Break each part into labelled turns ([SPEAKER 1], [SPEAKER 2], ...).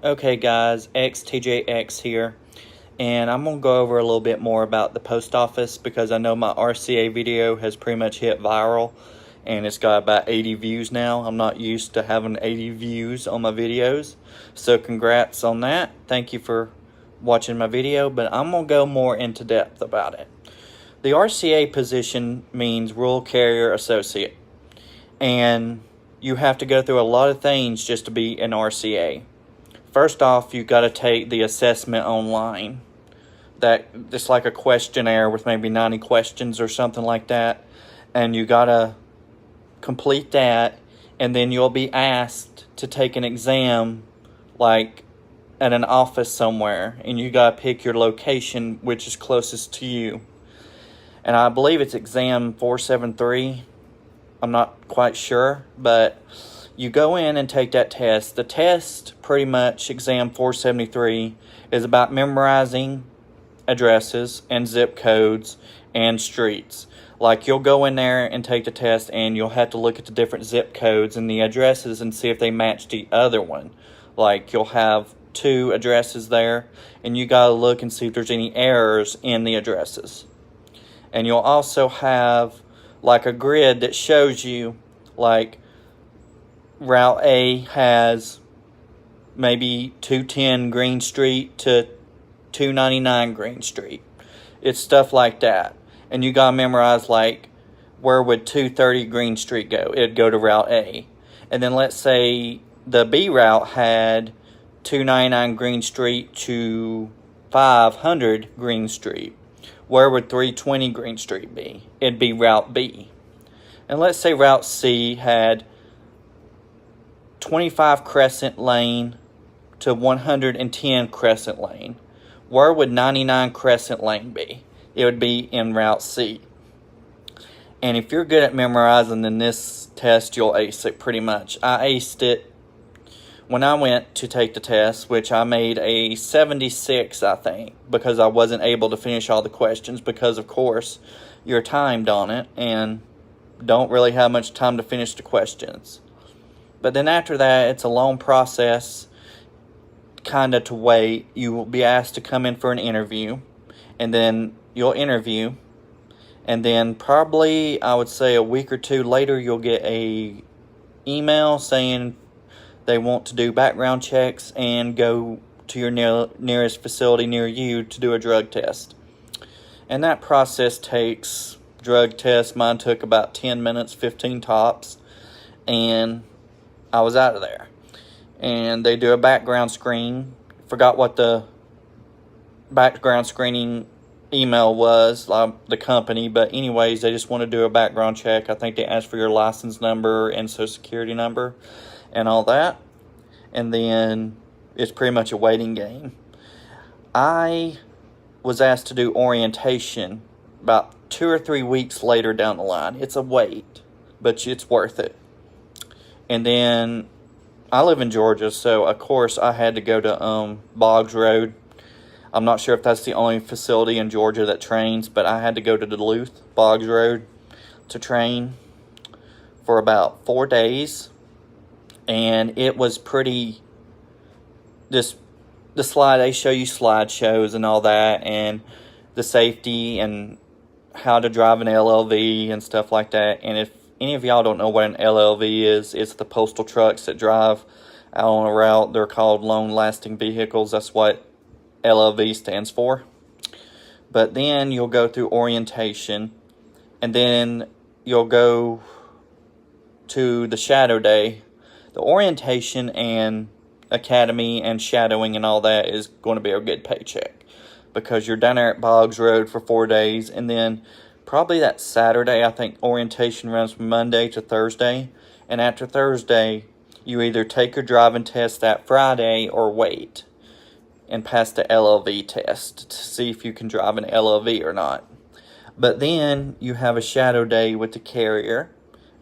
[SPEAKER 1] Okay guys, XTJX here, and I'm going to go over a little bit more about the post office because I know my RCA video has pretty much hit viral and it's got about 80 views now. I'm not used to having 80 views on my videos, so congrats on that. Thank you for watching my video, but I'm going to go more into depth about it. The RCA position means Rural Carrier Associate, and you have to go through a lot of things just to be an RCA. First off, you got to take the assessment online. It's like a questionnaire with maybe 90 questions or something like that, and you got to complete that, and then you'll be asked to take an exam like at an office somewhere, and you got to pick your location which is closest to you. And I believe it's exam 473. I'm not quite sure, but you go in and take that test. The test, pretty much, exam 473, is about memorizing addresses and zip codes and streets. Like, you'll go in there and take the test, and you'll have to look at the different zip codes and the addresses and see if they match the other one. Like, you'll have 2 addresses there, and you gotta look and see if there's any errors in the addresses. And you'll also have like a grid that shows you, like, Route A has maybe 210 Green Street to 299 Green Street. It's stuff like that. And you gotta memorize, like, where would 230 Green Street go? It'd go to Route A. And then let's say the B route had 299 Green Street to 500 Green Street. Where would 320 Green Street be? It'd be Route B. And let's say Route C had 25 Crescent Lane to 110 Crescent Lane. Where would 99 Crescent Lane be? It would be in Route C. And if you're good at memorizing, then this test, you'll ace it pretty much. I aced it when I went to take the test, which I made a 76, I think, because I wasn't able to finish all the questions because, of course, you're timed on it and don't really have much time to finish the questions. But then after that, it's a long process, kind of to wait. You will be asked to come in for an interview, and then you'll interview, and then probably, I would say, a week or 2 later, you'll get a email saying they want to do background checks and go to your nearest facility near you to do a drug test. And that process takes, drug test, mine took about 10 minutes, 15 tops, and I was out of there. And they do a background screen. Forgot what the background screening email was, the company, but anyways, they just want to do a background check. I think they ask for your license number and social security number and all that, and then it's pretty much a waiting game. I was asked to do orientation about 2 or 3 weeks later down the line. It's a wait, but it's worth it. And then I live in Georgia, so of course I had to go to Boggs Road. I'm not sure if that's the only facility in Georgia that trains, but I had to go to Duluth, Boggs Road, to train for about 4 days. And it was pretty, the slide, they show you slideshows and all that, and the safety and how to drive an LLV and stuff like that. And if any of y'all don't know what an LLV is, it's the postal trucks that drive out on a route. They're called Long Lasting Vehicles. That's what LLV stands for. But then you'll go through orientation, and then you'll go to the shadow day. The orientation and academy and shadowing and all that is going to be a good paycheck, because you're down there at Boggs Road for 4 days, and then probably that Saturday, I think orientation runs from Monday to Thursday, and after Thursday, you either take your driving test that Friday or wait and pass the LLV test to see if you can drive an LLV or not. But then you have a shadow day with the carrier,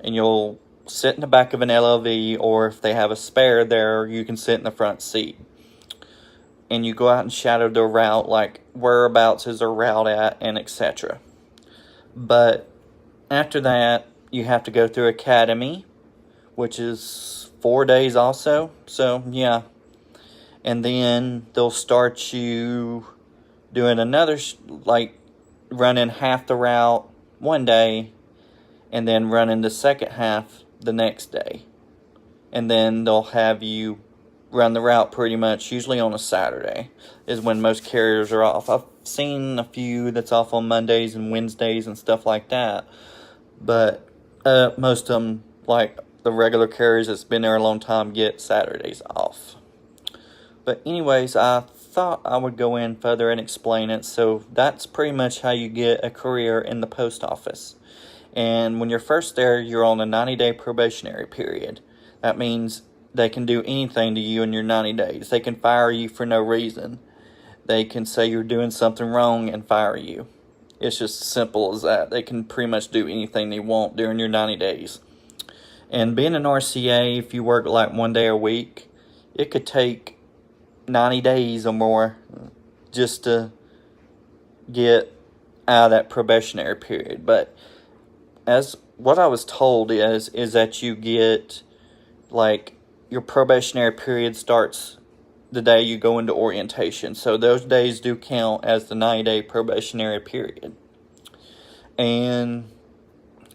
[SPEAKER 1] and you'll sit in the back of an LLV, or if they have a spare there, you can sit in the front seat. And you go out and shadow the route, like whereabouts is their route at, and etc. But after that, you have to go through academy, which is 4 days also. So, yeah. and then they'll start you doing another, like running half the route one day, and then running the second half the next day. And then they'll have you run the route pretty much, usually on a Saturday, is when most carriers are off. I've seen a few that's off on Mondays and Wednesdays and stuff like that. But most of them, like the regular carriers that's been there a long time, get Saturdays off. But anyways, I thought I would go in further and explain it. So that's pretty much how you get a career in the post office. And when you're first there, you're on a 90-day probationary period. That means they can do anything to you in your 90 days. They can fire you for no reason. They can say you're doing something wrong and fire you. It's just as simple as that. They can pretty much do anything they want during your 90 days. And being an RCA, if you work like one day a week, it could take 90 days or more just to get out of that probationary period. But as what I was told is that you get, like, your probationary period starts the day you go into orientation. So those days do count as the 90-day probationary period. And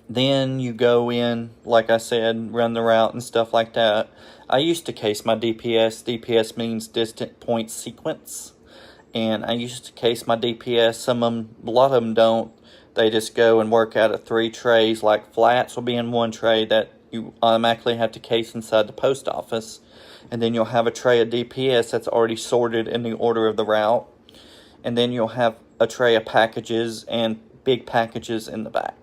[SPEAKER 1] then you go in, like I said, run the route and stuff like that. I used to case my DPS. DPS means distant point sequence. And I used to case my DPS. A lot of them don't. They just go and work out of 3 trays. Like flats will be in one tray that you automatically have to case inside the post office. And then you'll have a tray of DPS that's already sorted in the order of the route. And then you'll have a tray of packages and big packages in the back.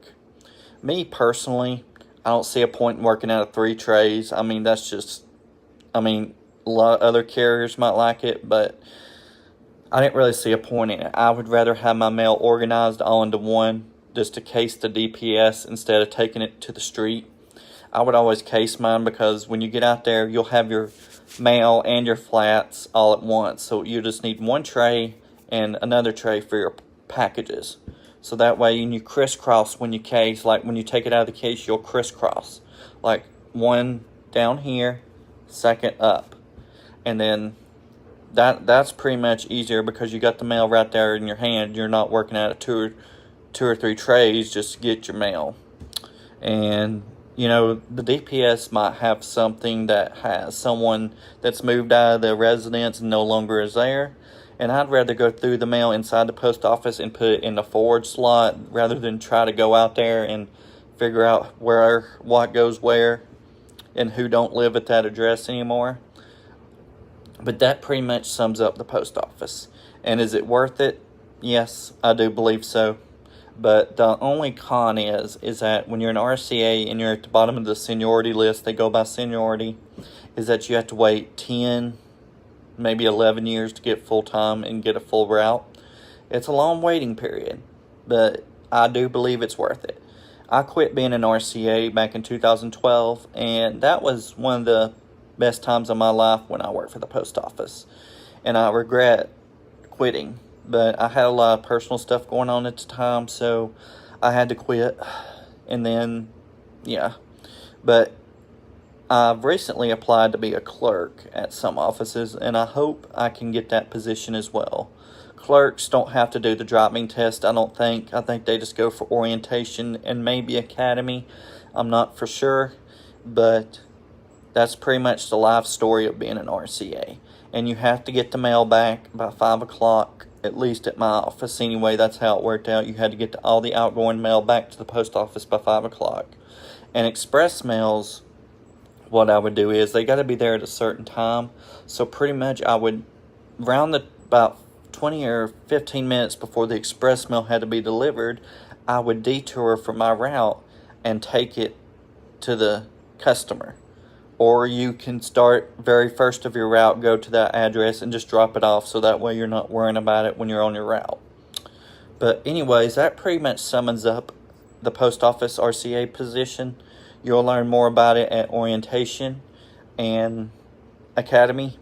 [SPEAKER 1] Me personally, I don't see a point in working out of 3 trays. I mean, that's just, a lot of other carriers might like it, but I didn't really see a point in it. I would rather have my mail organized all into one, just to case the DPS instead of taking it to the street. I would always case mine because when you get out there, you'll have your mail and your flats all at once. So you just need one tray and another tray for your packages. So that way you crisscross when you case. Like when you take it out of the case, you'll crisscross. Like one down here, second up. And then that's pretty much easier because you got the mail right there in your hand. You're not working out of two or three trays just to get your mail. And you know, the DPS might have something that has someone that's moved out of the residence and no longer is there. And I'd rather go through the mail inside the post office and put it in the forward slot rather than try to go out there and figure out what goes where and who don't live at that address anymore. But that pretty much sums up the post office. And is it worth it? Yes, I do believe so. But the only con is that when you're an RCA and you're at the bottom of the seniority list, they go by seniority, is that you have to wait 10, maybe 11 years to get full-time and get a full route. It's a long waiting period, but I do believe it's worth it. I quit being an RCA back in 2012, and that was one of the best times of my life when I worked for the post office. And I regret quitting. But I had a lot of personal stuff going on at the time, so I had to quit. And then, yeah. But I've recently applied to be a clerk at some offices, and I hope I can get that position as well. Clerks don't have to do the driving test, I don't think. I think they just go for orientation and maybe academy. I'm not for sure, but that's pretty much the life story of being an RCA. And you have to get the mail back by 5 o'clock. At least at my office anyway, that's how it worked out. You had to get all the outgoing mail back to the post office by 5 o'clock. And express mails, what I would do is they got to be there at a certain time. So pretty much I would, about 20 or 15 minutes before the express mail had to be delivered, I would detour from my route and take it to the customer. Or you can start very first of your route, go to that address, and just drop it off so that way you're not worrying about it when you're on your route. But anyways, that pretty much sums up the post office RCA position. You'll learn more about it at orientation and academy.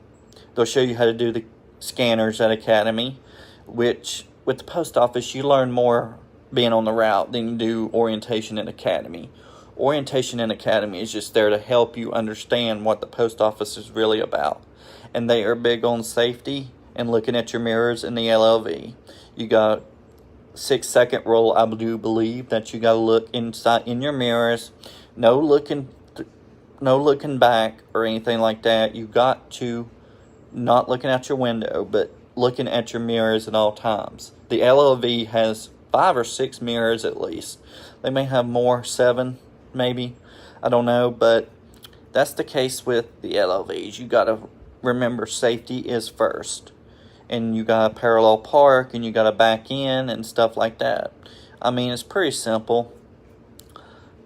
[SPEAKER 1] They'll show you how to do the scanners at academy, which with the post office you learn more being on the route than you do orientation and academy. Orientation and academy is just there to help you understand what the post office is really about. and they are big on safety and looking at your mirrors in the LLV. You got 6-second rule. I do believe that you got to look inside in your mirrors, no looking back or anything like that. You got to not looking out your window, but looking at your mirrors at all times. The LLV has 5 or 6 mirrors at least. They may have more, 7 maybe, I don't know, but that's the case with the LLVs. You got to remember safety is first, and you got to parallel park, and you got to back in and stuff like that. I mean, it's pretty simple.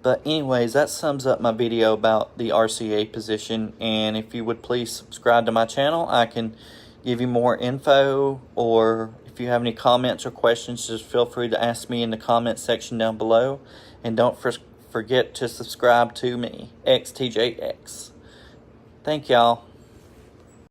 [SPEAKER 1] But anyways, that sums up my video about the RCA position, and if you would please subscribe to my channel, I can give you more info, or if you have any comments or questions, just feel free to ask me in the comment section down below, and don't forget to subscribe to me, XTJX. Thank y'all.